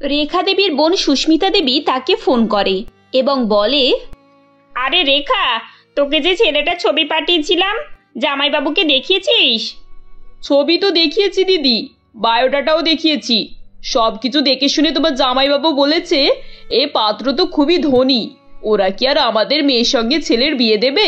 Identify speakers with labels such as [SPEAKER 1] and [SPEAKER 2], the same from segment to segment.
[SPEAKER 1] রেখা দেবীর বোন সুস্মিতা দেবী তাকে ফোন করে এবং বলে,
[SPEAKER 2] আরে রেখা, তোকে যে ছেলেটা ছবি পাঠিয়েছিলাম, জামাইবাবুকে দেখিয়েছিস?
[SPEAKER 3] ছবি তো দেখিয়েছি দিদি, বায়োডাটাও দেখিয়েছি। সবকিছু দেখে শুনে তোমার জামাইবাবু বলেছে এ পাত্র তো খুবই ধনী, ওরা কি আর আমাদের মেয়ের সঙ্গে ছেলের বিয়ে দেবে?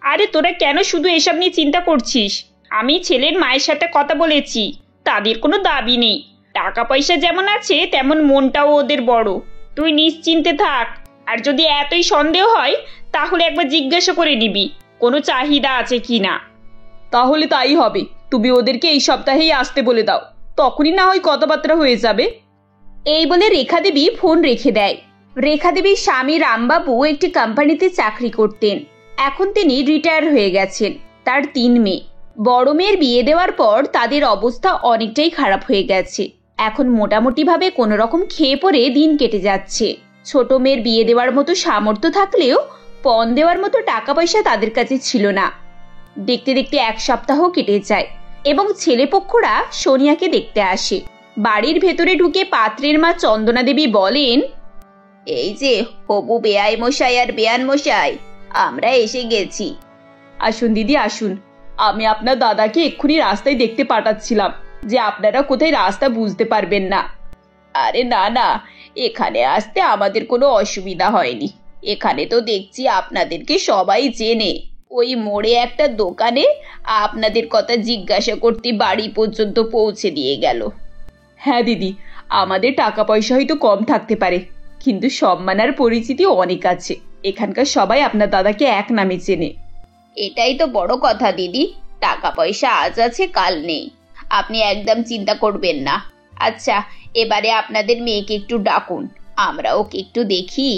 [SPEAKER 2] আরে তোরা কেন শুধু এসব নিয়ে চিন্তা করছিস? আমি ছেলের মায়ের সাথে কথা বলেছি, তাদের কোনো দাবি নেই। টাকা পয়সা যেমন আছে তেমন মনটাও ওদের বড়। তুই নিশ্চিন্তে থাক। আর যদি এতই সন্দেহ হয় তাহলে একবার জিজ্ঞাসা করে নিবি কোনো চাহিদা আছে কিনা।
[SPEAKER 3] তাহলে তাই হবে, তুমি ওদেরকে এই সপ্তাহেই আসতে বলে দাও, তখনই না হয় কথাবার্তা হয়ে যাবে।
[SPEAKER 1] এই বলে রেখা দেবী ফোন রেখে দেয়। রেখা দেবীর স্বামী রামবাবু একটি কোম্পানিতে চাকরি করতেন। এখন তিনি রিটায়ার হয়ে গেছেন। তার 3 মেয়ে। বড় মেয়ের বিয়ে দেওয়ার পর তাদের অবস্থা অনেকটাই খারাপ হয়ে গেছে। এখন মোটামুটিভাবে কোনো রকম খেয়ে পরে দিন কেটে যাচ্ছে। ছোট মেয়ের বিয়ে দেওয়ার মতো সামর্থ্য থাকলেও পণ দেওয়ার মতো টাকা পয়সা তাদের কাছে ছিল না। দেখতে দেখতে 1 সপ্তাহ কেটে যায় এবং ছেলেপক্ষরা সোনিয়াকে দেখতে আসে। বাড়ির ভেতরে ঢুকে পাত্রের মা চন্দনা দেবী বলেন, এই যে হবু বেয়াই মশাই আর বেয়ান মশাই, আমরা এসে গেছি।
[SPEAKER 3] আসুন দিদি আসুন, আমি আপনার দাদাকে এক্ষুনি রাস্তায় দেখতে পাঠাচ্ছিলাম যে আপনারা কোথায় রাস্তা বুঝতে পারবেন না।
[SPEAKER 1] আরে না না, এখানে আসতে আমাদের কোনো অসুবিধা হয়নি। এখানে তো দেখছি আপনাদেরকে সবাই চেনে। ওই মোড়ে একটা দোকানে আপনাদের কথা জিজ্ঞাসা করতে বাড়ি পর্যন্ত পৌঁছে দিয়ে গেল।
[SPEAKER 3] হ্যাঁ দিদি, আমাদের টাকা পয়সা হয়তো কম থাকতে পারে, কিন্তু সম্মান আর পরিচিতি অনেক আছে। এখানকার সবাই আপনার দাদাকে এক নামে চেনে।
[SPEAKER 1] এটাই তো বড় কথা দিদি, টাকা পয়সা আজ আছে কাল নেই। আপনি একদম চিন্তা করবেন না। আচ্ছা, এবারে আপনাদের মেয়েকে একটু ডাকুন, আমরা ওকে একটু দেখি।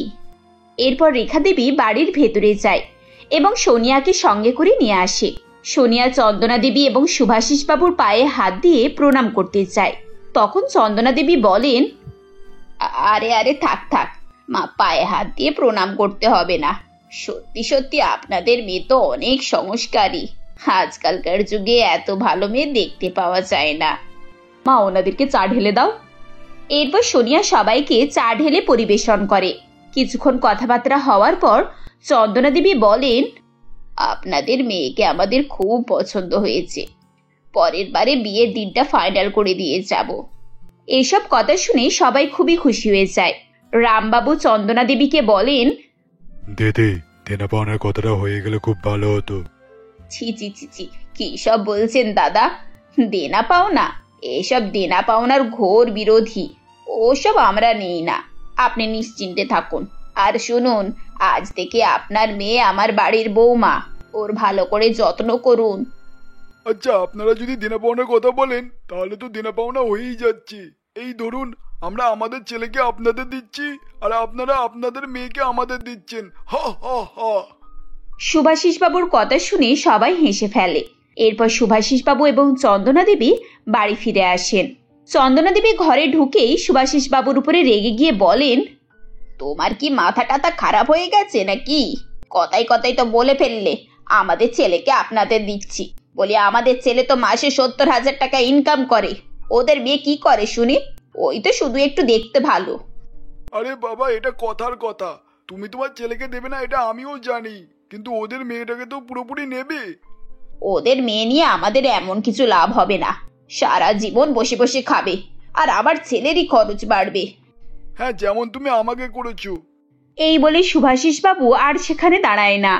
[SPEAKER 1] এরপর রেখা দেবী বাড়ির ভেতরে যায় এবং সোনিয়াকে সঙ্গে করে নিয়ে আসে। সোনিয়া চন্দনা দেবী এবং শুভাশিস বাবুর পায়ে হাত দিয়ে প্রণাম করতে চায়। তখন চন্দনা দেবী বলেন, আরে আরে থাক থাক মা, পায়ে হাত দিয়ে প্রণাম করতে হবে না। সত্যি সত্যি আপনাদের মেয়ে তো অনেক সংস্কারী। আজকালকার যুগে এত ভালো মেয়ে দেখতে পাওয়া যায় না।
[SPEAKER 3] মা, ওনাদেরকে চা ঢেলে দাও।
[SPEAKER 1] এরপর সোনিয়া সবাইকে চা ঢেলে পরিবেশন করে। কিছুক্ষণ কথাবার্তা হওয়ার পর চন্দনা দেবী বলেন, আপনাদের মেয়েকে আমাদের খুব পছন্দ হয়েছে। পরের বারে বিয়ের দিনটা ফাইনাল করে দিয়ে যাব। এসব কথা শুনে সবাই খুবই খুশি হয়ে যায়। রামবাবু চন্দনা দেবীকে বলেন,
[SPEAKER 4] দিদি, দেনা পাওনার কথাটা হয়ে গেলে খুব ভালো হতো।
[SPEAKER 1] ছি ছি ছি ছি, কি সব বলছেন দাদা? দেনা পাওনা? এসব দেনা পাওনার ঘোর বিরোধী। ওসব আমরা নেই না। আপনি নিশ্চিন্তে থাকুন। আর শুনুন, আজ থেকে আপনার মেয়ে আমার বাড়ির বৌমা। ওর ভালো করে যত্ন করুন।
[SPEAKER 4] আচ্ছা, আপনারা যদি দেনা পাওনার কথা বলেন তাহলে তো দেনা পাওনা হয়েই যাচ্ছে। এই ধরুন, আমরা আমাদের ছেলেকে আপনাদের দিচ্ছি আর আপনারা আপনাদের মেয়েকে আমাদের দিচ্ছেন। হা হা হা।
[SPEAKER 1] শুভাশিস বাবুর কথা শুনে সবাই হেসে ফেলে। এরপর শুভাশিস বাবু এবং চন্দনা দেবী বাড়ি ফিরে আসেন। চন্দনা দেবী ঘরে ঢুকেই শুভাশিস বাবুর উপরে রেগে গিয়ে বলেন, তোমার কি মাথা টাথা খারাপ হয়ে গেছে নাকি? কথাই কথাই তো বলে ফেললে আমাদের ছেলেকে আপনাদের দিচ্ছি। বলি, আমাদের ছেলে তো মাসে 70,000 টাকা ইনকাম করে। ওদের মেয়ে কি করে শুনি? ওই তো শুধু একটু দেখতে ভালো।
[SPEAKER 4] আরে বাবা, এটা কথার কথা। তুমি তোমার ছেলেকে দেবে না এটা আমিও জানি, কিন্তু ওদের মেয়েটাকে তো পুরোপুরি নেবে।
[SPEAKER 1] ওদের মেয়ে নিয়ে আমাদের এমন কিছু লাভ হবে না। সারা জীবন বসে বসে খাবে আর আমার ছেলেরই খরচ বাড়বে।
[SPEAKER 4] হ্যাঁ, যেমন তুমি আমাকে করেছো।
[SPEAKER 1] এই বলে শুভাশিস বাবু আর সেখানে দাঁড়ায় না।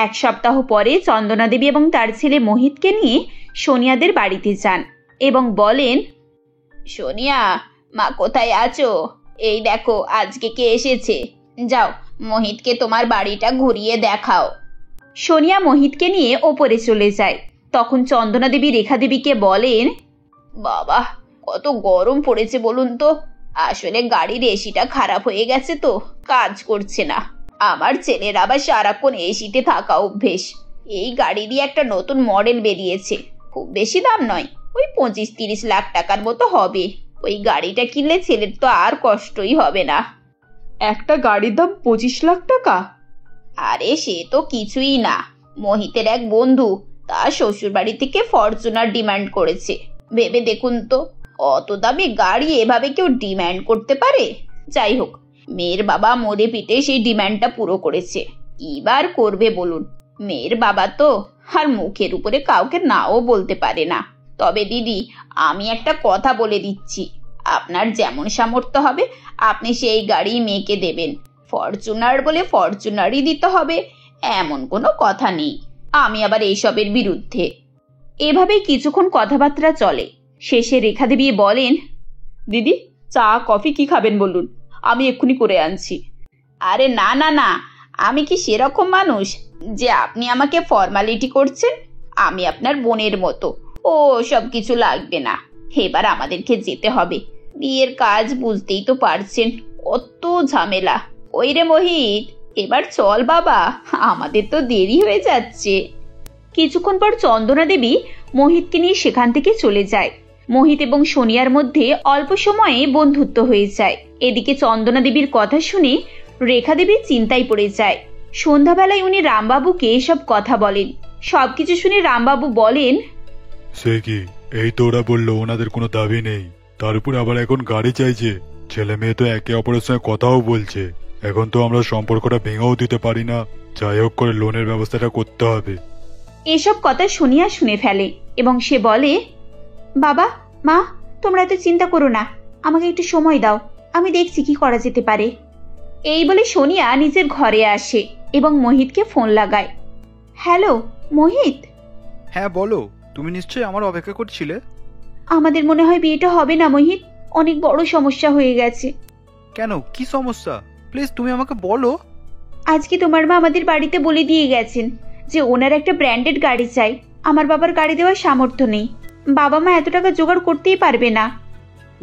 [SPEAKER 1] 1 সপ্তাহ পরে চন্দনা দেবী এবং তার ছেলে মোহিতকে নিয়ে সোনিয়াদের বাড়িতে যান এবং বলেন, সোনিয়া মা, কোথায় আছো? এই দেখো আজকে কে এসেছে। যাও, মোহিতকে তোমার বাড়িটা ঘুরিয়ে দেখাও। সোনিয়া মোহিতকে নিয়ে ওপরে চলে যায়। তখন চন্দনা দেবী রেখা দেবীকে বলেন, বাবা, কত গরম পড়েছে বলুন তো। আসলে গাড়ির এসিটা খারাপ হয়ে গেছে তো কাজ করছে না। আমার ছেলের আবার সারাক্ষণ এসিতে থাকা অভ্যেস। এই গাড়িরই একটা নতুন মডেল বেরিয়েছে, খুব বেশি দাম নয়, ওই 25-30 লাখ টাকার মতো হবে। ওই গাড়িটা কিনলে ছেলের তো আর কষ্টই হবে না।
[SPEAKER 3] একটা গাড়ির দাম 25 লাখ টাকা?
[SPEAKER 1] আরে সে তো কিছুই না। মোহিতের এক বন্ধু তার শ্বশুর বাড়ি থেকে ফরচুনার ডিমান্ড করেছে। ভেবে দেখুন তো, অত দামি গাড়ি এভাবে কেউ ডিমান্ড করতে পারে? যাই হোক, মেয়ের বাবা মরে পিটে সেই ডিমান্ডটা পুরো করেছে। এবার করবে বলুন? মেয়ের বাবা তো আর মুখের উপরে কাউকে নাও বলতে পারে না। তবে দিদি, আমি একটা কথা বলে দিচ্ছি, আপনার যেমন সামর্থ্য হবে আপনি সেই গাড়ি মেয়েকে দেবেন। ফরচুনার বলে ফরচুনারই দিতে হবে এমন কোনো কথা নেই। আমি আবার এইসবের বিরুদ্ধে। এভাবেই কিছুক্ষণ কথাবার্তা চলে। শেষে রেখা দেবী বলেন,
[SPEAKER 3] দিদি, চা কফি কি খাবেন বলুন, আমি এক্ষুনি করে আনছি।
[SPEAKER 1] আরে না না না, আমি কি সেরকম মানুষ যে আপনি আমাকে ফর্মালিটি করছেন? আমি আপনার বোনের মতো, ও সব কিছু লাগবে না। এবার আমাদেরকে যেতে হবে। বিয়ের কাজ বুঝতেই তো পারছেন, কত ঝামেলা। ওই রে মোহিত, এবার চল বাবা, আমাদের তো দেরি হয়ে যাচ্ছে। কিছুক্ষণ পর চন্দনা দেবী মোহিতকে নিয়ে সেখান থেকে চলে যায়। মোহিত এবং সোনিয়ার মধ্যে অল্প সময়ে বন্ধুত্ব হয়ে যায়। এদিকে চন্দনা দেবীর কথা শুনে রেখা দেবী চিন্তায় পড়ে যায়। সন্ধ্যাবেলায় উনি রামবাবুকে এসব কথা বলেন। সবকিছু শুনে রামবাবু বলেন,
[SPEAKER 4] সে কি, এই তো ওরা বললো ওনাদের কোনো দাবি নেই, তার উপর আবার এখন গাড়ি চাইছে। ছেলে মেয়ে তো একে অপরের সঙ্গে কথাও বলছে। এখন তো আমরা সম্পর্কটা ভেঙেও দিতে পারি না। যাই হোক করে লোনের ব্যবস্থাটা করতে হবে।
[SPEAKER 1] এসব কথা সোনিয়া শুনে ফেলে এবং সে বলে, বাবা মা, তোমরা এত চিন্তা করো না, আমাকে একটু সময় দাও, আমি দেখছি কি করা যেতে পারে। এই বলে সোনিয়া নিজের ঘরে আসে এবং মোহিতকে ফোন লাগায়। হ্যালো মোহিত।
[SPEAKER 5] হ্যাঁ বলো, তুমি নিশ্চয়ই আমার অপেক্ষা করছিলে।
[SPEAKER 1] আমাদের মনে হয় বিয়েটা হবে না মোহিত, অনেক বড় সমস্যা হয়ে গেছে।
[SPEAKER 5] কেন, কি সমস্যা? প্লিজ তুমি আমাকে বলো।
[SPEAKER 1] আজকে তোমার মা আমাদের বাড়িতে বলে দিয়ে গেছেন যে ওনার একটা ব্র্যান্ডেড গাড়ি চাই। আমার বাবার গাড়ি দেওয়ার সামর্থ্য নেই, বাবা মা এত টাকা জোগাড় করতেই পারবে না।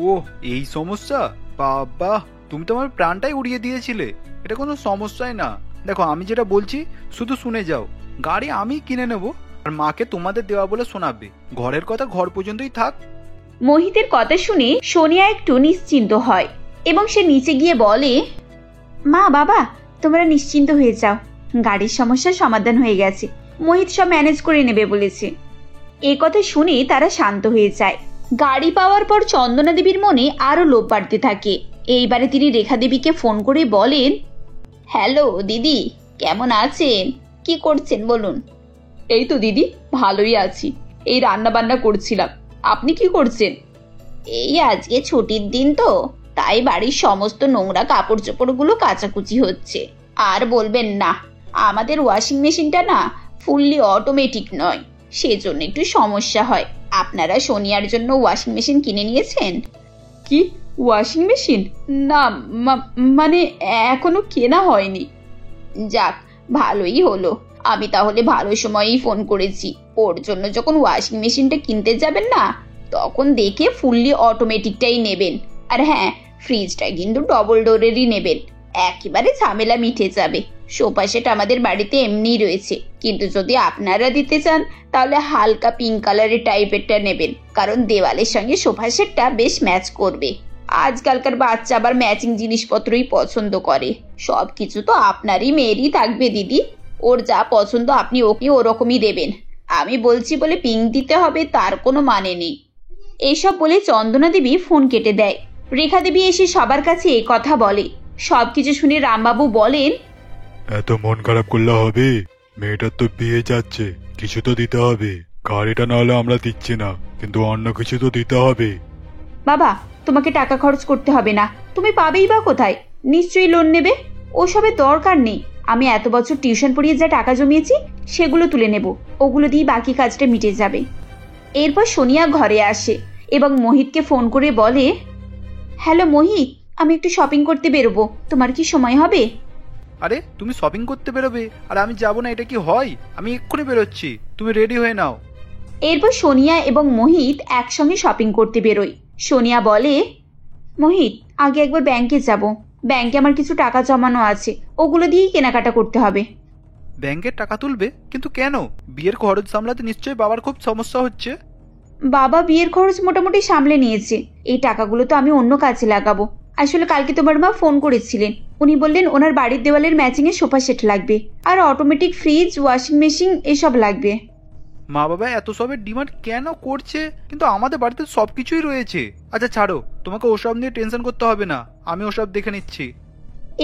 [SPEAKER 5] ও এই সমস্যা? বাবা, তুমি তো আমার প্রাণটাই উড়িয়ে দিয়েছিলে। এটা কোনো সমস্যাই না। দেখো, আমি যেটা বলছি শুধু শুনে যাও। গাড়ি আমি কিনে নেব, আর মাকে তোমাদের দেওয়া বলে শোনাবে। ঘরের কথা ঘর পর্যন্তই থাক।
[SPEAKER 1] মোহিতের কথা শুনে সোনিয়া একটু নিশ্চিন্ত হয় এবং সে নিচে গিয়ে বলে, মা বাবা, তোমরা নিশ্চিন্ত হয়ে যাও, গাড়ির সমস্যার সমাধান হয়ে গেছে, মোহিত সব ম্যানেজ করে নেবে বলেছে। এই কথা শুনে তারা শান্ত হয়ে যায়। গাড়ি পাওয়ার পর চন্দনা দেবীর মনে আরো লোভ বাড়তে থাকে। এইবারে তিনি রেখা দেবীকে ফোন করে বলেন, হ্যালো দিদি, কেমন আছেন? কি করছেন বলুন?
[SPEAKER 3] এই তো দিদি, ভালোই আছি। এই রান্না বান্না করছিলাম। আপনি কি করছেন?
[SPEAKER 1] এই আজকে ছুটির দিন তো, তাই বাড়ির সমস্ত নোংরা কাপড় চোপড়গুলো কাচাকুচি হচ্ছে। আর বলবেন না, আমাদের ওয়াশিং মেশিনটা না ফুললি অটোমেটিক নয়, সেজন্য একটু সমস্যা হয়। আপনারা সোনিয়ার জন্য ওয়াশিং মেশিন কিনে নিয়েছেন?
[SPEAKER 3] কি ওয়াশিং মেশিন? না, মানে এখনো কেনা হয়নি।
[SPEAKER 1] যাক, ভালোই হলো। আমি তাহলে ভালো সময়েই ফোন করেছি। ওর জন্য যখন ওয়াশিং মেশিনটা কিনতে যাবেন না, তখন দেখে ফুললি অটোমেটিকটাই নেবেন। আর হ্যাঁ, ফ্রিজটা কিন্তু ডবল ডোরেরই নেবেন, একেবারে ঝামেলা মিটে যাবে। সোফা সেট আমাদের বাড়িতে এমনিই রয়েছে, কিন্তু যদি আপনারা দিতে চান তাহলে হালকা পিঙ্ক কালারের টাইপেরটা নেবেন, কারণ দেওয়ালের সঙ্গে সোফা সেটটা বেশ ম্যাচ করবে। আজকালকার বাচ্চা আবার ম্যাচিং জিনিসপত্রই পছন্দ করে। সব কিছু তো আপনারই মেয়েরই থাকবে দিদি, ওর যা পছন্দ আপনি ওকে ওরকমই দেবেন। আমি বলছি বলে পিঙ্ক দিতে হবে তার কোনো মানে নেই। এইসব বলে চন্দনা দেবী ফোন কেটে দেয়। রেখা দেবী এসে সবার কাছে এই কথা বলে। সবকিছু শুনে রামবাবু বলেন,
[SPEAKER 4] এত মন খারাপ করলে হবে? মেয়েটার তো বিয়ে যাচ্ছে, কিছু তো দিতে হবে। গাড়িটা না হলে আমরা দিচ্ছি না, কিন্তু অন্য কিছু তো দিতে হবে।
[SPEAKER 1] বাবা, তোমাকে টাকা খরচ করতে হবে না, তুমি পাবেই বা কোথায়? নিশ্চয়ই লোন নেবে, ওসবের দরকার নেই। আমি এত বছর টিউশন পড়িয়ে যা টাকা জমিয়েছি সেগুলো তুলে নেব, ওগুলো দিয়ে বাকি কাজটা মিটে যাবে। এরপর সোনিয়া ঘরে আসে এবং মোহিতকে ফোন করে বলে, হ্যালো মোহিত, আমি একটু শপিং করতে বেরোবো, তোমার কি সময় হবে?
[SPEAKER 5] আরে, তুমি শপিং করতে বেরোবে আর আমি যাবো না, এটা কি হয়? আমি এক্ষুনি বেরোচ্ছি, তুমি রেডি হয়ে নাও।
[SPEAKER 1] এরপর সোনিয়া এবং মোহিত একসঙ্গে শপিং করতে বেরোয়। সোনিয়া বলে, মোহিত, আগে একবার ব্যাংকে যাব, ব্যাংকে আমার কিছু টাকা জমানো আছে, ওগুলো দিয়েই কেনাকাটা করতে হবে।
[SPEAKER 5] ব্যাংকের টাকা তুলবে? কিন্তু কেন? বিয়ের খরচ সামলাতে নিশ্চয়ই বাবার খুব সমস্যা হচ্ছে।
[SPEAKER 1] বাবা বিয়ের খরচ মোটামুটি সামলে নিয়েছে, এই টাকাগুলো তো আমি অন্য কাজে লাগাবো। আসলে কালকে তোমার মা ফোন করেছিলেন, উনি বললেন ওনার বাড়ির দেওয়ালের ম্যাচিং এ সোফা সেট লাগবে, আর অটোমেটিক ফ্রিজ, ওয়াশিং মেশিন এসব লাগবে।
[SPEAKER 5] মা বাবা এত সবের ডিমান্ড কেন করছে? কিন্তু আমাদের বাড়িতে সবকিছুই রয়েছে। আচ্ছা ছাড়ো, তোমাকে ওসব নিয়ে টেনশন করতে হবে না, আমি ওসব দেখে নিচ্ছি।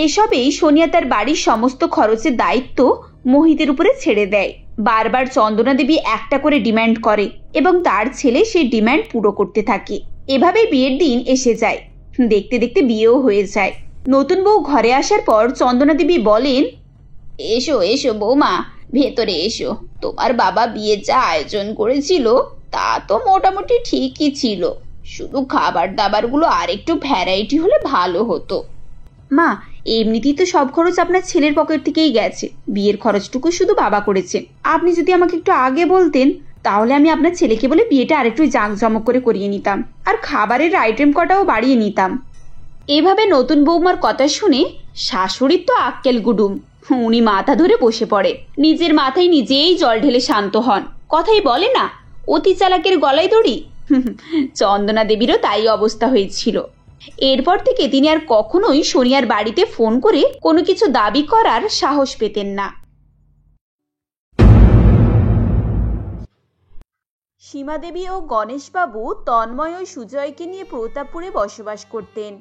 [SPEAKER 1] এসবেই সোনিয়া তার বাড়ির সমস্ত খরচের দায়িত্ব মোহিতের উপরে ছেড়ে দেয়। বারবার চন্দনা দেবী একটা করে ডিমান্ড করে এবং তার ছেলে সেই ডিমান্ড পুরো করতে থাকে। এভাবেই বিয়ের দিন এসে যায়। দেখতে দেখতে বিয়েও হয়ে যায়। নতুন বউ ঘরে আসার পর চন্দনা দেবী বলেন, এসো এসো বৌমা, ভেতরে এসো। তোমার বাবা বিয়ের যা আয়োজন করেছিল তা তো মোটামুটি ঠিকই ছিল, শুধু খাবার দাবারগুলো আরেকটু ভ্যারাইটি হলে ভালো হতো। মা, এমনিতেই তো সব খরচ আপনার ছেলের পকেট থেকেই গেছে, বিয়ের খরচটুকু শুধু বাবা করেছেন। আপনি যদি আমাকে একটু আগে বলতেন তাহলে আমি আপনার ছেলেকে বলে বিয়েটা আরেকটু জাঁকজমক করে করিয়ে নিতাম, আর খাবারের আইটেম কটাও বাড়িয়ে নিতাম। এভাবে নতুন বৌমার কথা শুনে শাশুড়ির তো আক্কেল গুডুম। উনি মাথা ধরে বসে পড়ে, নিজের মাথায় নিজেই জল ঢেলে শান্ত হন। কথাই বলে না, অতি চালাকের গলায় দড়ি। চন্দনা দেবীরও তাই অবস্থা হয়েছিল। এরপর থেকে তিনি আর কখনোই সোনিয়ার বাড়িতে ফোন করে কোনো কিছু দাবি করার সাহস পেতেন না। সীমা দেবী ও গণেশবাবু তন্ময় ও সুজয়কে নিয়ে প্রতাপপুরে বসবাস করতেন।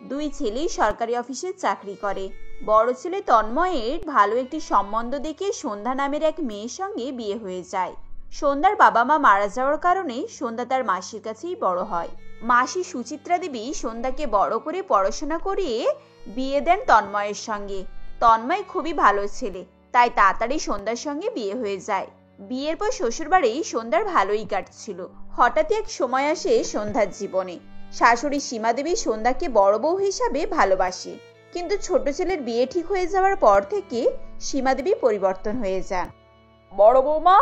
[SPEAKER 1] দুই ছেলেই সরকারি অফিসে চাকরি করে। বড় ছেলে তন্ময়ের ভালো একটি সম্বন্ধ দেখে সন্ধ্যা নামের এক মেয়ের সঙ্গে বিয়ে হয়ে যায়। সন্ধ্যার বাবা মা মারা যাওয়ার কারণে সন্ধ্যা তার মাসির কাছেই বড় হয়। মাসি সুচিত্রা দেবী সন্ধ্যাকে বড় করে পড়াশোনা করিয়ে বিয়ে দেন তন্ময়ের সঙ্গে। তন্ময় খুবই ভালো ছেলে, তাই তাড়াতাড়ি সন্ধ্যার সঙ্গে বিয়ে হয়ে যায়। বিয়ের পর শ্বশুরবাড়ি সন্ধ্যার ভালোই কাটছিল। হঠাৎই এক সময় আসে সন্ধ্যার জীবনে। শাশুড়ি সীমা দেবী সন্ধ্যাকে বড় বউ হিসাবে ভালোবাসে, কিন্তু ছোট ছেলের বিয়ে ঠিক হয়ে যাওয়ার পর থেকে সীমা দেবী পরিবর্তন হয়ে যান।
[SPEAKER 3] বড় বৌমা,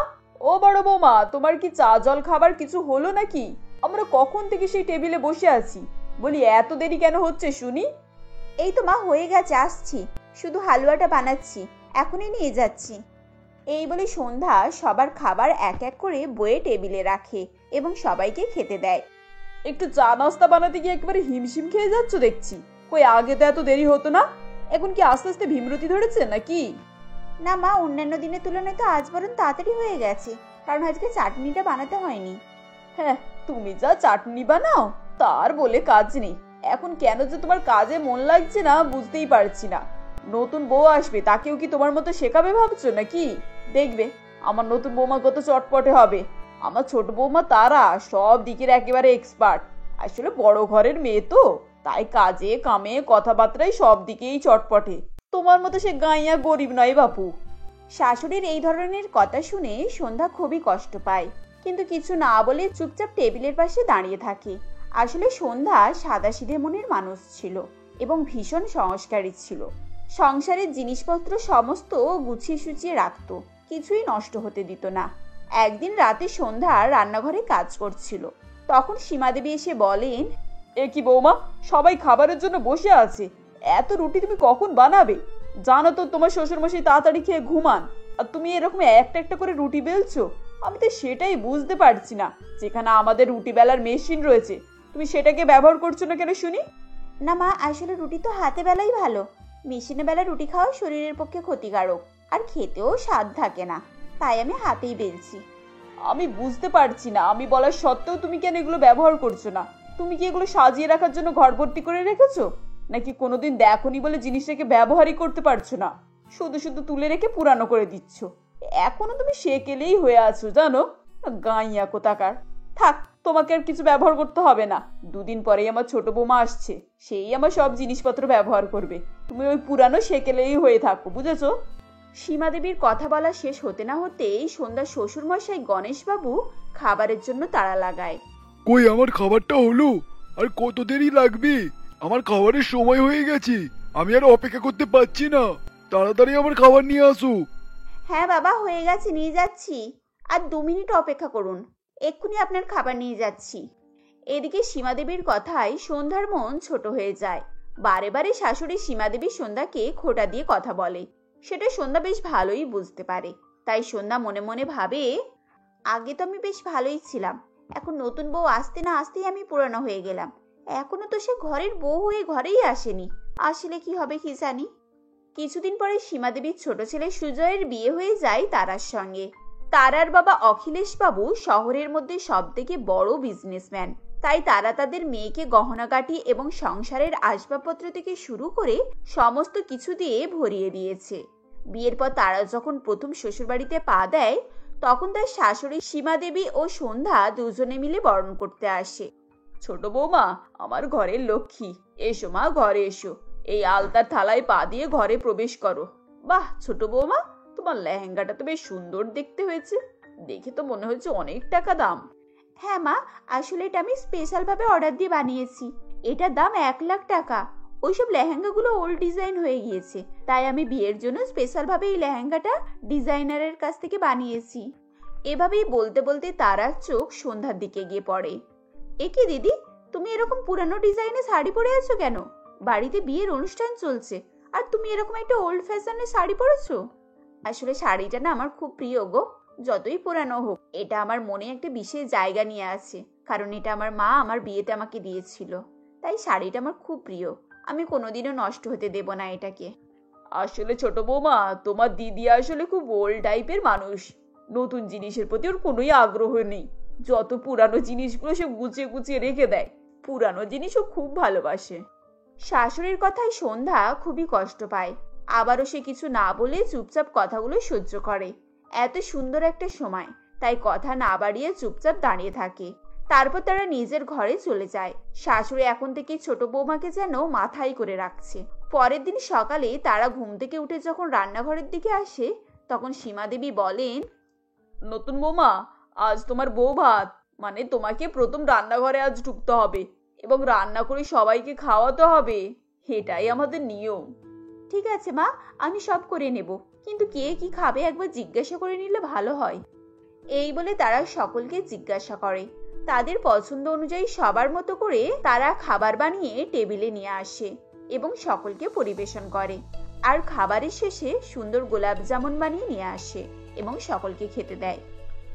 [SPEAKER 3] ও বড় বৌমা, তোমার কি চা জল খাবার কিছু হলো নাকি? আমরা কখন থেকে সেই টেবিলে বসে আছি, বলি এত দেরি কেন হচ্ছে শুনি?
[SPEAKER 1] এই তো মা, হয়ে গেছে, আসছি, শুধু হালুয়াটা বানাচ্ছি, এখনই নিয়ে যাচ্ছি। এই বলে সন্ধ্যা সবার খাবার এক এক করে বয়ে টেবিলে রাখে এবং সবাইকে খেতে দেয়।
[SPEAKER 3] একটু চা নাস্তা বানাতে গিয়ে একেবারে হিমশিম খেয়ে যাচ্ছ দেখছি। কই আগে তো এত দেরি হতো না, এখন কি আস্তে আস্তে ভীমরতি ধরেছে নাকি?
[SPEAKER 1] না মা, অন্যান্য দিনের তুলনায় তো আজ বরং তাড়াতাড়ি হয়ে গেছে, কারণ আজকে চাটনিটা বানাতে হয়নি।
[SPEAKER 3] হ্যাঁ, তুমি যা চাটনি বানাও তার বলে কাজ নেই। এখন কেন যে তোমার কাজে মন লাগছে না বুঝতেই পারছি না। নতুন বউ আসবে, তাকেও কি তোমার মতো শেখাবে ভাবছো নাকি? দেখবে আমার নতুন বৌমা কত চটপটে হবে। আমার ছোট বৌমা তারা সব দিকের একেবারে এক্সপার্ট। আসলে বড় ঘরের মেয়ে তো, তাই কাজে কামে কথাবার্তায় সব দিকেই চটপটে। তোমার মতো সে গাইয়া গরিব নয় বাপু।
[SPEAKER 1] শাশুড়ির এই ধরনের কথা শুনে সন্ধ্যা খুবই কষ্ট পায়, কিন্তু কিছু না বলে চুপচাপ টেবিলের পাশে দাঁড়িয়ে থাকে। আসলে সন্ধ্যা সাদাসিধে মনের মানুষ ছিল এবং ভীষণ সংস্কারী ছিল। সংসারের জিনিসপত্র সমস্ত গুছিয়ে সুচিয়ে রাখত, কিছুই নষ্ট হতে দিত না। একদিন রাতে সন্ধ্যা রান্নাঘরে কাজ করছিল, তখন সীমা দেবী এসে বলেন,
[SPEAKER 3] এ কি বৌমা, সবাই খাবারের জন্য বসে আছে, এত রুটি তুমি কখন বানাবে? জানো তো তোমার শ্বশুরমশাই তাড়াতাড়ি খেয়ে ঘুমান, আর তুমি এরকম একটা একটা করে রুটি বেলছো। আমি তো সেটাই বুঝতে পারছি না, যেখানে আমাদের রুটি বেলার মেশিন রয়েছে তুমি সেটাকে ব্যবহার করছো না কেন শুনি?
[SPEAKER 1] না মা, আসলে রুটি তো হাতে বেলাই ভালো, মেশিনে বেলা রুটি খাওয়া শরীরের পক্ষে ক্ষতিকারক, আর খেতেও স্বাদ থাকে না, তাই আমি হাতেই বেলছি।
[SPEAKER 3] আমি বুঝতে পারছি না, আমি বলার সত্ত্বেও তুমি কেন এগুলো ব্যবহার করছো না? তুমি কি এগুলো সাজিয়ে রাখার জন্য ঘর ভর্তি করে রেখেছো, নাকি কোনোদিন দেখোনি বলে জিনিসটাকে ব্যবহারই করতে পারছো না? শুধু শুধু তুলে রেখে পুরানো করে দিচ্ছ। এখনো তুমি সেকেলেই হয়ে আছো জানো, গাইয়া কোথাকার। থাক, তোমাকে আর কিছু ব্যবহার করতে হবে না। দুদিন পরেই আমার ছোট বৌমা আসছে, সেই আমার সব জিনিসপত্র ব্যবহার করবে। তুমি ওই পুরানো সেকেলেই হয়ে থাকো, বুঝেছো?
[SPEAKER 1] সীমা দেবীর কথা বলা শেষ হতে না হতেই সন্ধ্যার শ্বশুর মশাই গণেশবাবু খাবারের জন্য তাড়া লাগায়।
[SPEAKER 4] কই আমার খাবারটা হলো? আর কত দেরি লাগবে? আমার খাবারের সময় হয়ে গেছে, আমি আর অপেক্ষা করতে পারছি না, তাড়াতাড়ি আমার খাবার নিয়ে আসো।
[SPEAKER 1] হ্যাঁ বাবা, হয়ে গেছে, নিয়ে যাচ্ছি, আর 2 মিনিট অপেক্ষা করুন, এক্ষুনি আপনার খাবার নিয়ে যাচ্ছি। এদিকে সীমা দেবীর কথায় সন্ধ্যার মন ছোট হয়ে যায়। বারে বারে শাশুড়ি সীমা দেবী সন্ধ্যাকে খোঁটা দিয়ে কথা বলে, সেটা সন্ধ্যা বেশ ভালোই বুঝতে পারে। তাই সন্ধ্যা মনে মনে ভাবে, আগে তো আমি বেশ ভালোই ছিলাম, এখন নতুন বউ আসতে না আসতেই আমি পুরানো হয়ে গেলাম। এখনো তো সে ঘরের বউ হয়ে ঘরেই আসেনি, আসলে কি হবে কি জানি। কিছুদিন পরে সীমা দেবীর ছোট ছেলে সুজয়ের বিয়ে হয়ে যায় তারার সঙ্গে। তারার বাবা অখিলেশ বাবু শহরের মধ্যে সবথেকে বড় বিজনেসম্যান। তাই তারা তাদের মেয়েকে গহনাগাটি এবং সংসারের আসবাবপত্র থেকে শুরু করে সমস্ত কিছু দিয়ে ভরিয়ে দিয়েছে। বিয়ের পর তারা যখন প্রথম শ্বশুরবাড়িতে পা দেয়, তখন তার শাশুড়ি সীমা দেবী ও সন্ধ্যা দুজনে মিলে বরণ করতে আসে। ছোট বৌমা, আমার ঘরের লক্ষ্মী, এসো মা, ঘরে এসো। এই আলতার থালায় পা দিয়ে ঘরে প্রবেশ করো। বাহ ছোট বৌমা, তোমার লেহেঙ্গাটা তো বেশ সুন্দর দেখতে হয়েছে। দেখে তো মনে হচ্ছে অনেক টাকা দাম। হ্যাঁ মা, আসলে এটা আমি স্পেশাল ভাবে অর্ডার দিয়ে বানিয়েছি। এটার দাম 1,00,000 টাকা। ওইসব লেহেঙ্গাগুলো ওল্ড ডিজাইন হয়ে গিয়েছে, তাই আমি বিয়ের জন্য স্পেশাল ভাবে এই লেহেঙ্গাটা ডিজাইনারের কাছ থেকে বানিয়েছি। এভাবেই বলতে বলতে তারার চোখ সন্ধ্যার দিকে গিয়ে পড়ে। একি দিদি, তুমি এরকম পুরানো ডিজাইনে শাড়ি পরে আছো কেন? বাড়িতে বিয়ের অনুষ্ঠান চলছে আর তুমি এরকম একটা ওল্ড ফ্যাশনের শাড়ি পরেছো? আসলে শাড়িটা না আমার খুব প্রিয় গো। যতই পুরানো হোক, এটা আমার মনে একটা বিশেষ জায়গা নিয়ে আছে, কারণ এটা আমার মা আমার বিয়েতে আমাকে দিয়েছিল। তাই শাড়িটা আমার খুব প্রিয়, আমি কোনোদিনও নষ্ট হতে দেব না এটাকে। আসলে ছোট বৌমা, তোমার দিদি আসলে খুব ওল্ড টাইপের মানুষ। নতুন জিনিসের প্রতি ওর কোনোই আগ্রহ নেই। যত পুরানো জিনিসগুলো সে গুছিয়ে গুছিয়ে রেখে দেয়। পুরানো জিনিসও খুব ভালোবাসে। শাশুড়ির কথায় সন্ধ্যা খুবই কষ্ট পায়। আবারও সে কিছু না বলে চুপচাপ কথাগুলো সহ্য করে। এত সুন্দর একটা সময়, তাই কথা না বাড়িয়ে চুপচাপ দাঁড়িয়ে থাকে। তারপর তারা নিজের ঘরে চলে যায়। শাশুড়ি এখন থেকে ছোট বৌমাকে যেন মাথায় করে রাখছে। পরের দিন সকালে তারা ঘুম থেকে উঠে যখন রান্নাঘরের দিকে আসে, তখন সীমা দেবী বলেন, নতুন বৌমা, আজ তোমার বউ ভাত, মানে তোমাকে প্রথম রান্নাঘরে আজ ঢুকতে হবে এবং রান্না করে সবাইকে খাওয়াতে হবে। এটাই আমাদের নিয়ম। ঠিক আছে মা, আমি সব করে নেব, কিন্তু কে কি খাবে একবার জিজ্ঞাসা করে নিলে ভালো হয়। এই বলে তারা সকলকে জিজ্ঞাসা করে। তাদের পছন্দ অনুযায়ী সবার মতো করে তারা খাবার বানিয়ে টেবিলে নিয়ে আসে এবং সকলকে পরিবেশন করে। আর খাবারের শেষে সুন্দর গোলাপ জামুন বানিয়ে নিয়ে আসে এবং সকলকে খেতে দেয়।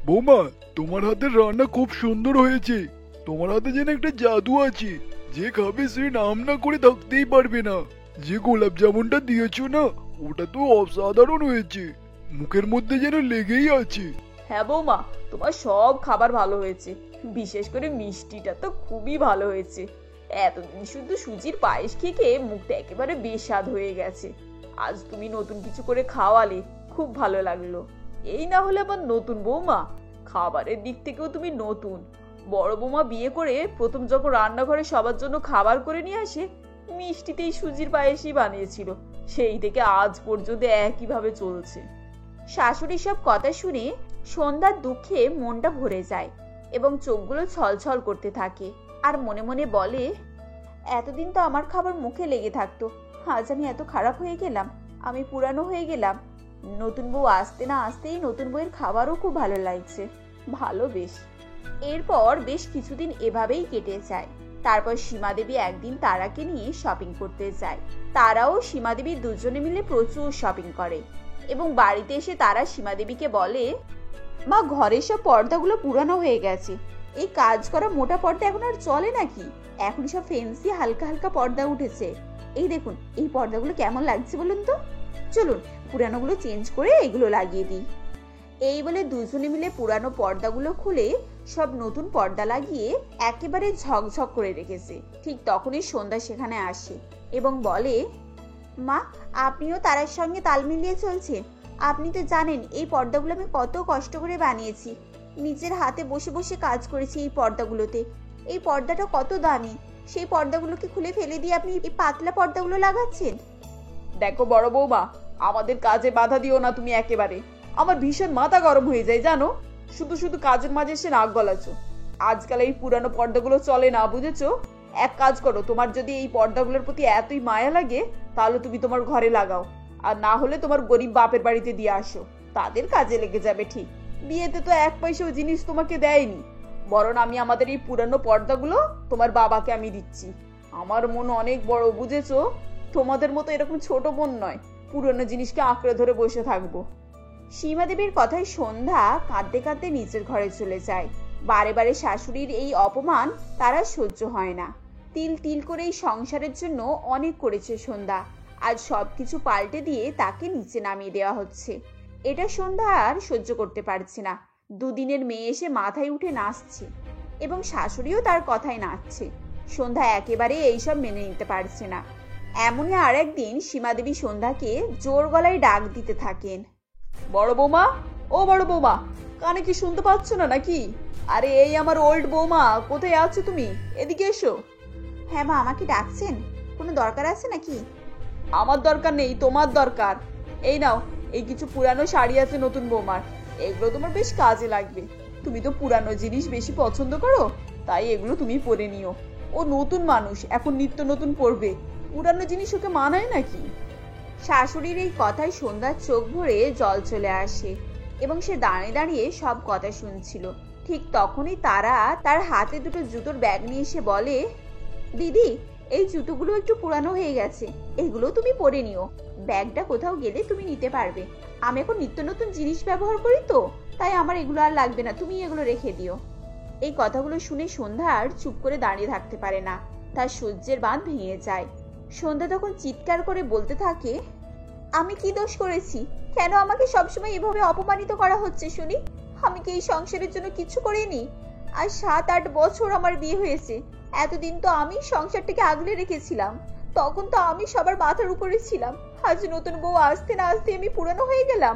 [SPEAKER 4] বৌমা, তোমার হাতের রান্না খুব সুন্দর হয়েছে। তোমার হাতে যেন একটা জাদু আছে, যে খাবে সে নাম না করে থাকতেই পারবে না। যে গোলাপ জামুনটা দিয়েছো না, ওটা তো অসাধারণ হয়েছে, মুখের মধ্যে যেন লেগেই আছে।
[SPEAKER 1] হ্যাঁ বৌমা, তোমার সব খাবার ভালো হয়েছে, বিশেষ করে মিষ্টিটা তো খুবই ভালো হয়েছে। এতদিন শুধু সুজির পায়েস খেয়ে মুখটা একেবারে বেস্বাদ হয়ে গেছে। আজ তুমি নতুন কিছু করে খাওয়ালে, খুব ভালো লাগলো। এই না হলে আবার নতুন বৌমা, খাবারের দিক থেকেও তুমি নতুন। বড় বৌমা বিয়ে করে প্রথম যখন রান্নাঘরে সবার জন্য খাবার করে নিয়ে আসে, মিষ্টিতেই সুজির পায়েসই বানিয়েছিল। সেই থেকে আজ পর্যন্ত একইভাবে চলছে। শাশুড়ি সব কথা শুনে সন্ধ্যার দুঃখে মনটা ভরে যায় এবং চোখগুলো ছলছল করতে থাকে আর মনে মনে বলে, এতদিন তো আমার খাবার মুখে লেগে থাকতো, আজ আমি এত খারাপ হয়ে গেলাম, আমি পুরানো হয়ে গেলাম। নতুন বউ আসতে না আসতেই নতুন বউয়ের খাবারও খুব ভালো লাগছে। ভালো বেশ। এরপর বেশ কিছুদিন এভাবেই কেটে যায়। তারপর সীমা দেবী একদিন তারাকে নিয়ে শপিং করতে যায়। তারাও সীমা দেবী দুজনে মিলে প্রচুর শপিং করে এবং বাড়িতে এসে তারা সীমা দেবীকে বলে, মা, ঘরের সব পর্দাগুলো পুরানো হয়ে গেছে। এই কাজ করা মোটা পর্দা এখন আর চলে নাকি? এখন সব ফেন্সি হালকা হালকা পর্দা উঠেছে। এই দেখুন, এই পর্দাগুলো কেমন লাগছে বলুন তো। চলুন পুরানোগুলো চেঞ্জ করে এগুলো লাগিয়ে দিই। এই বলে দুজনে মিলে পুরানো পর্দাগুলো খুলে সব নতুন পর্দা লাগিয়ে একেবারে ঝকঝক করে রেখেছে। ঠিক তখনই সন্ধ্যা সেখানে আসে এবং বলে, মা, আপনিও তারার সঙ্গে তাল মিলিয়ে চলছেন। আপনি তো জানেন এই পর্দাগুলো আমি কত কষ্ট করে বানিয়েছি। নিজের হাতে বসে বসে কাজ করেছি এই পর্দাগুলোতে। এই পর্দাটা কত দামি, সেই পর্দাগুলোকে খুলে ফেলে দিয়ে আপনি এই পাতলা পর্দাগুলো লাগাচ্ছেন। দেখো বড় বৌমা, আমাদের কাজে বাধা দিও না তুমি একেবারে। আমার ভীষণ মাথা গরম হয়ে যায় জানো, শুধু শুধু কাজের মাঝে এসে নাক গলাছো। আজকাল এই পুরানো পর্দাগুলো চলে না, বুঝেছো? এক কাজ করো, তোমার যদি এই পর্দাগুলোর প্রতি এতই মায়া লাগে, তাহলে তুমি তোমার ঘরে লাগাও, আর না হলে তোমার গরিব বাপের বাড়িতে দিয়ে আসো, তাদের কাজে লেগে যাবে। ঠিক বিয়েতে তো এক পয়সাও জিনিস তোমাকে দেয়নি, বরং আমি আমাদের এই পুরানো পর্দাগুলো তোমার বাবাকে আমি দিচ্ছি। আমার মন অনেক বড়, বুঝেছো? তোমাদের মতো এরকম ছোট মন নয়, পুরনো জিনিসকে আঁকড়ে ধরে বসে থাকবো। সীমা দেবীর কথায় সন্ধ্যা কাঁদতে কাঁদতে নিজের ঘরে চলে যায়। বারে বারে শাশুড়ির এই অপমান তারা সহ্য হয় না। তিল তিল করে এই সংসারের জন্য অনেক করেছে সন্ধ্যা, আজ সবকিছু পাল্টে দিয়ে তাকে নিচে নামিয়ে দেওয়া হচ্ছে। এটা সন্ধ্যা আর সহ্য করতে পারছে না। দুদিনের মেয়ে এসে মাথায় উঠে নাচছে এবং শাশুড়িও তার কথায় নাচছে। সন্ধ্যা একেবারে এইসব মেনে নিতে পারছে না। এমনই আর একদিন সীমাদেবী সন্ধ্যাকে জোর গলায় ডাক দিতে থাকেন।
[SPEAKER 3] বড় বৌমা, ও বড় বৌমা, কানে কি শুনতে পাচ্ছ না নাকি? আরে এই আমার ওল্ড বৌমা, কোথায় আছো তুমি? এদিকে এসো।
[SPEAKER 1] হ্যাঁ মা, আমাকে ডাকছেন? কোনো দরকার আছে নাকি?
[SPEAKER 3] আমার দরকার নেই, তোমার দরকার। এই নাও, এই কিছু পুরানো শাড়ি আছে নতুন বৌমার, এগুলো তোমার বেশ কাজে লাগবে। তুমি তো পুরানো জিনিস বেশি পছন্দ করো, তাই এগুলো তুমি পরে নিও। ও নতুন মানুষ, এখন নিত্য নতুন পরবে, পুরানো জিনিস ওকে মানায় নাকি?
[SPEAKER 1] শাশুড়ির এই কথায় সন্ধ্যার চোখ ভরে জল চলে আসে এবং সে দাঁড়িয়ে দাঁড়িয়ে সব কথা শুনছিল। ঠিক তখনই তারা তার হাতে দুটো জুতোর ব্যাগ নিয়ে এসে বলে, দিদি, এই জুতোগুলো একটু পুরানো হয়ে গেছে, এগুলো তুমি পরে নিও। ব্যাগটা কোথাও গেলে তুমি নিতে পারবে। আমি এখন নিত্য নতুন জিনিস ব্যবহার করি তো, তাই আমার এগুলো আর লাগবে না, তুমি এগুলো রেখে দিও। এই কথাগুলো শুনে সন্ধ্যা আর চুপ করে দাঁড়িয়ে থাকতে পারে না, তার সহ্যের বাঁধ ভেঙে যায়। সন্ধ্যা তখন চিৎকার করে বলতে থাকে, আমি কি দোষ করেছি? কেন আমাকে সবসময় এভাবে অপমানিত করা হচ্ছে শুনি? আমি কি এই সংসারের জন্য কিছু করিনি? আর 7-8 বছর আমার বিয়ে হয়েছে, এতদিন তো আমি সংসারটাকে আগলে রেখেছিলাম, তখন তো আমি সবার মাথার উপরে ছিলাম। আজ নতুন বউ আসতে না আসতে আমি পুরানো হয়ে গেলাম।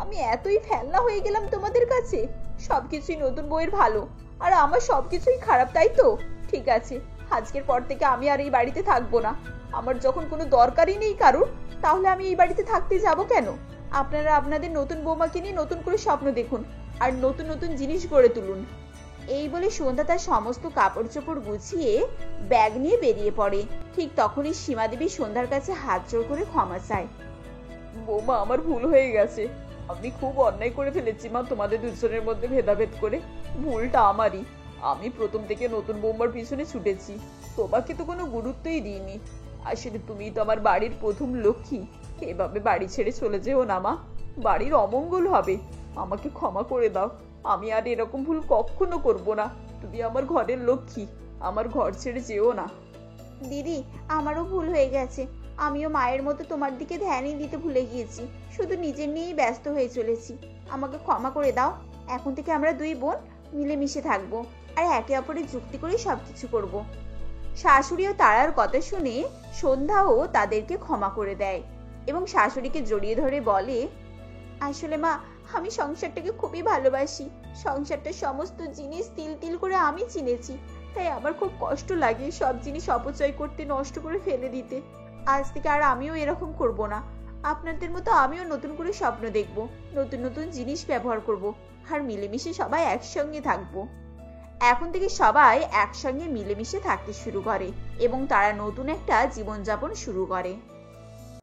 [SPEAKER 1] আমি এতই ফেলনা হয়ে গেলাম তোমাদের কাছে। সবকিছুই নতুন বউয়ের ভালো আর আমার সবকিছুই খারাপ, তাই তো? ঠিক আছে, আজকের পর থেকে আমি আর এই বাড়িতে থাকবো না। আমার যখন কোনো দরকারই নেই কারোর, তাহলে আমি এই বাড়িতে থাকতে যাব কেন? আপনারা আপনাদের নতুন বৌমাকে নিয়ে নতুন করে স্বপ্ন দেখুন আর নতুন নতুন জিনিস গড়ে তুলুন। এই বলে সন্ধ্যা তার সমস্ত কাপড় চোপড় গুছিয়ে ব্যাগ নিয়ে বেরিয়ে পড়ে। ঠিক তখনই সীমাদেবী সন্ধ্যার কাছে হাত জোড় করে ক্ষমা চায়।
[SPEAKER 3] বৌমা, আমার ভুল হয়ে গেছে, আমি খুব অন্যায় করে ফেলেছি মা, তোমাদের দুজনের মধ্যে ভেদাভেদ করে। ভুলটা আমারই। আমি প্রথম থেকে নতুন বৌমার পিছনে ছুটেছি, তোমাকে তো কোনো গুরুত্বই দিইনি। আসলে তুমি তো আমার বাড়ির প্রথম লক্ষ্মী, এভাবে বাড়ি ছেড়ে চলে যেও না মা, বাড়ির অমঙ্গল হবে। আমাকে ক্ষমা করে দাও, আমি আর এরকম ভুল কখনো করব না। তুমি আমার ঘরের লক্ষ্মী, আমার ঘর ছেড়ে যেও না।
[SPEAKER 1] দিদি, আমারও ভুল হয়ে গেছে। আমিও মায়ের মতো তোমার দিকে ধ্যানই দিতে ভুলে গিয়েছি, শুধু নিজের নিয়েই ব্যস্ত হয়ে চলেছি। আমাকে ক্ষমা করে দাও। এখন থেকে আমরা দুই বোন মিলেমিশে থাকবো আর একে অপরের যুক্তি করে সবকিছু করব। শাশুড়ি ও তারার কথা শুনে সন্ধ্যাও তাদেরকে ক্ষমা করে দেয় এবং শাশুড়িকে জড়িয়ে ধরে বলে, আসলে মা, আমি সংসারটাকে খুবই ভালোবাসি। সংসারটার সমস্ত জিনিস তিল তিল করে আমি চিনেছি, তাই আমার খুব কষ্ট লাগে সব জিনিস অপচয় করতে, নষ্ট করে ফেলে দিতে। আজ থেকে আর আমিও এরকম করব না। আপনাদের মতো আমিও নতুন করে স্বপ্ন দেখব, নতুন নতুন জিনিস ব্যবহার করব আর মিলেমিশে সবাই একসঙ্গে থাকবো। এখন থেকে সবাই একসঙ্গে মিলেমিশে থাকতে শুরু করে এবং তারা নতুন একটা জীবনযাপন শুরু করে।